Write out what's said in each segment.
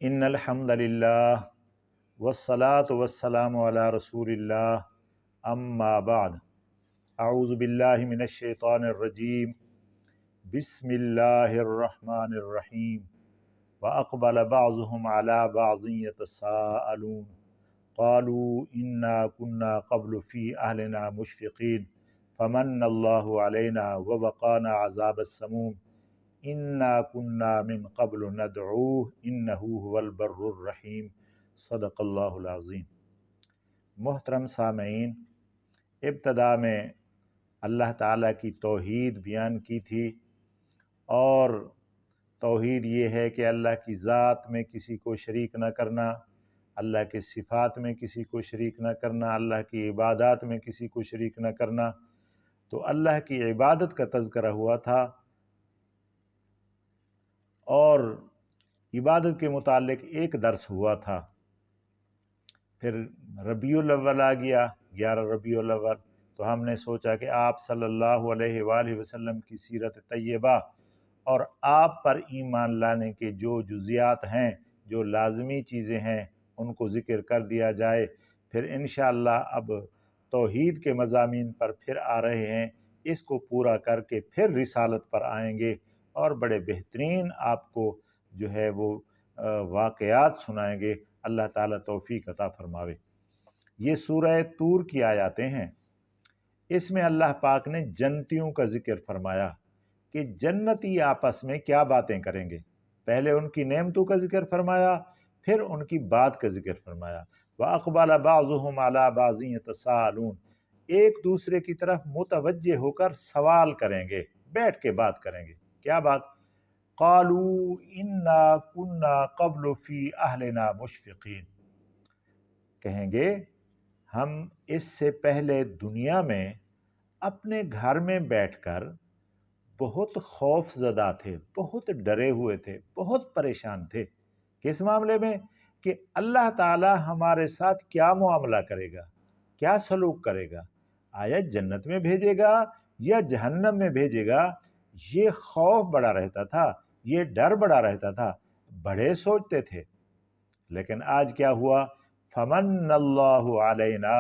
इन्नल हम्दुलिल्लाह वस्सलातु वस्सलामु अला रसूलिल्लाह अम्मा बाद अऊज़ु बिल्लाहि मिनश शैतानिर रजीम बिस्मिल्लाहिर रहमानिर रहीम व अक़बल बअज़ुहुम अला बअज़िन यतसाअलून क़ालू इन्ना कुन्ना क़ब्लु फ़ी अहलिना मुशफ़िक़ीन फ़मन्नल्लाहु अलैना व वक़ाना अज़ाबस समूम इन्ना कुन्ना मिन क़ब्लु नदऊह इन्नहु हुवल बर्रुर रहीम। सदक़ल्लाहुल अज़ीम। मोहतरम सामईन, इब्तदा में अल्लाह ताला की तौहीद बयान की थी, और तौहीद ये है कि अल्लाह की ज़ात में किसी को शरीक न करना, अल्लाह के सिफ़ात में किसी को शरीक न करना, अल्लाह की इबादत में किसी को शरीक न करना। तो अल्लाह की इबादत का तज़किरा हुआ था, और इबादत के मुतालिक एक दर्स हुआ था। फिर रबीउल अव्वल आ गया, 11 रबीउल अव्वल, तो हमने सोचा कि आप सल्लल्लाहु अलैहि वसल्लम की सीरत तैयबा और आप पर ईमान लाने के जो जुज़ियात हैं, जो लाज़मी चीज़ें हैं, उनको ज़िक्र कर दिया जाए। फिर इंशाअल्लाह अब तौहीद के मज़ामीन पर फिर आ रहे हैं, इसको पूरा करके फिर रिसालत पर आएंगे और बड़े बेहतरीन आपको जो है वो वाक़यात सुनाएंगे। अल्लाह ताला तौफ़ीक अता फरमावे। ये सूरह तूर की आयतें हैं। इसमें अल्लाह पाक ने जन्नतियों का जिक्र फरमाया कि जन्नती आपस में क्या बातें करेंगे। पहले उनकी नेमतों का जिक्र फरमाया, फिर उनकी बात का जिक्र फरमाया। व अक़बल बअज़ुहुम अला बअज़िन यतसाअलून, एक दूसरे की तरफ मुतवज्जे होकर सवाल करेंगे, बैठ के बात करेंगे। क्या बात? क़ालू इन्ना कुन्ना क़ब्लु फ़ी अहलिना मुशफ़िक़ीन, कहेंगे हम इससे पहले दुनिया में अपने घर में बैठकर बहुत खौफज़दा थे, बहुत डरे हुए थे, बहुत परेशान थे। किस मामले में? कि अल्लाह ताला हमारे साथ क्या मुआमला करेगा, क्या सलूक करेगा, आया जन्नत में भेजेगा या जहन्नम में भेजेगा। ये खौफ बड़ा रहता था, ये डर बड़ा रहता था, बड़े सोचते थे। लेकिन आज क्या हुआ? फमन्नल्लाहु अलैना,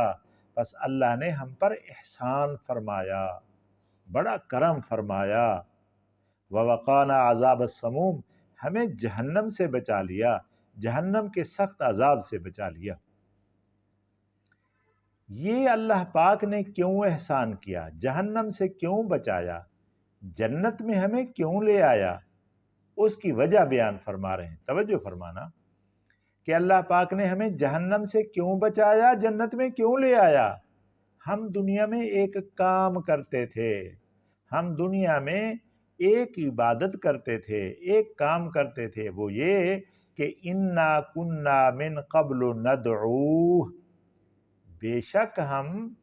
बस अल्लाह ने हम पर एहसान फरमाया, बड़ा करम फरमाया। ववक़ाना अज़ाब समूम, हमें जहन्नम से बचा लिया, जहन्नम के सख्त अजाब से बचा लिया। ये अल्लाह पाक ने क्यों एहसान किया? जहन्नम से क्यों बचाया? जन्नत में हमें क्यों ले आया? उसकी वजह बयान फरमा रहे हैं। तवज्जो फरमाना कि अल्लाह पाक ने हमें जहन्नम से क्यों बचाया, जन्नत में क्यों ले आया। हम दुनिया में एक काम करते थे, हम दुनिया में एक इबादत करते थे, एक काम करते थे, वो ये कि इन्ना कुन्ना मिन क़ब्लु नदऊह, बेशक हम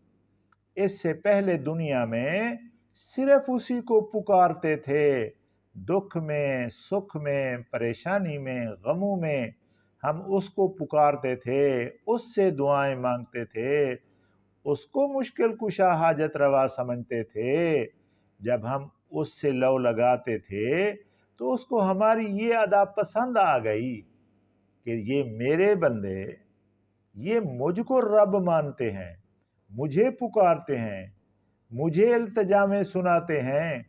इससे पहले दुनिया में सिर्फ उसी को पुकारते थे। दुख में, सुख में, परेशानी में, गमों में हम उसको पुकारते थे, उससे दुआएं मांगते थे, उसको मुश्किल कुशा हाजत रवा समझते थे। जब हम उससे लौ लगाते थे तो उसको हमारी ये अदा पसंद आ गई कि ये मेरे बंदे, ये मुझको रब मानते हैं, मुझे पुकारते हैं, मुझे इल्तिजा में सुनाते हैं।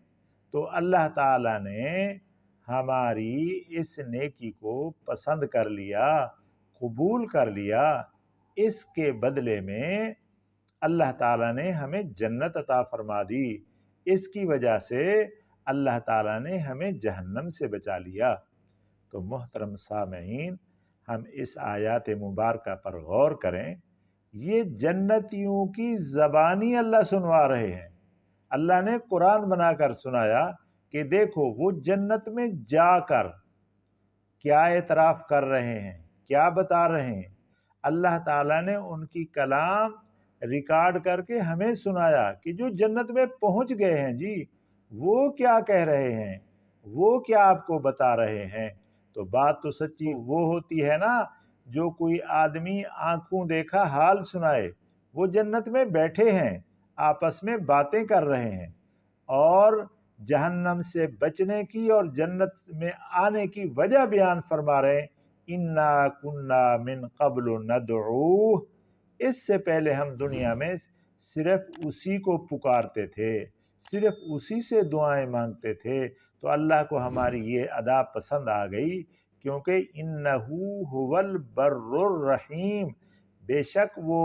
तो अल्लाह ताला ने हमारी इस नेकी को पसंद कर लिया, कबूल कर लिया। इसके बदले में अल्लाह ताला ने हमें जन्नत अता फरमा दी। इसकी वजह से अल्लाह ताला ने हमें जहन्नम से बचा लिया। तो मोहतरम सामईन, हम इस आयत मुबारका पर गौर करें। ये जन्नतियों की ज़बानी अल्लाह सुनवा रहे हैं। अल्लाह ने कुरान बनाकर सुनाया कि देखो वो जन्नत में जाकर क्या एतराफ़ कर रहे हैं, क्या बता रहे हैं। अल्लाह ताला ने उनकी कलाम रिकॉर्ड करके हमें सुनाया कि जो जन्नत में पहुंच गए हैं जी, वो क्या कह रहे हैं, वो क्या आपको बता रहे हैं। तो बात तो सच्ची वो होती है ना, जो कोई आदमी आंखों देखा हाल सुनाए। वो जन्नत में बैठे हैं, आपस में बातें कर रहे हैं, और जहन्नम से बचने की और जन्नत में आने की वजह बयान फरमा रहे हैं انا کنا من قبل ندعوہ، اس سے پہلے ہم دنیا میں صرف اسی کو پکارتے تھے، صرف اسی سے دعائیں مانگتے تھے۔ تو اللہ کو ہماری یہ ادا پسند آ گئی، کیونکہ انہو هو البر الرحیم، بے شک وہ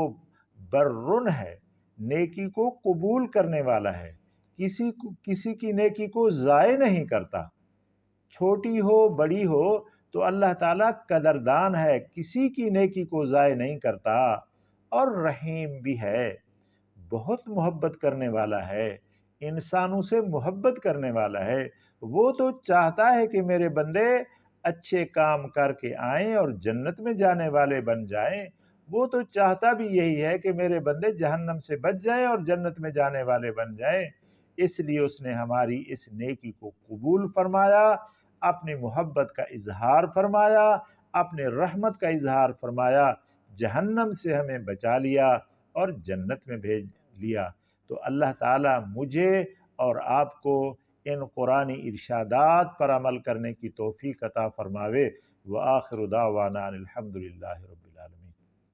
برن ہے، نیکی کو قبول کرنے والا ہے، کسی کی نیکی کو ضائع نہیں کرتا، چھوٹی ہو بڑی ہو تو اللہ تعالیٰ قدردان ہے، کسی کی نیکی کو ضائع نہیں کرتا، اور رحیم بھی ہے، بہت محبت کرنے والا ہے، انسانوں سے محبت کرنے والا ہے۔ وہ تو چاہتا ہے کہ میرے بندے اچھے کام کر کے آئیں اور جنت میں جانے والے بن جائیں، وہ تو چاہتا بھی یہی ہے کہ میرے بندے جہنم سے بچ جائیں اور جنت میں جانے والے بن جائیں۔ اس لیے اس نے ہماری اس نیکی کو قبول فرمایا، اپنی محبت کا اظہار فرمایا، اپنے رحمت کا اظہار فرمایا، جہنم سے ہمیں بچا لیا اور جنت میں بھیج لیا۔ تو اللہ تعالیٰ مجھے اور آپ کو ان قرآنی ارشادات پر عمل کرنے کی توفیق عطا فرماوے۔ وآخر دعوانا الحمدللہ رب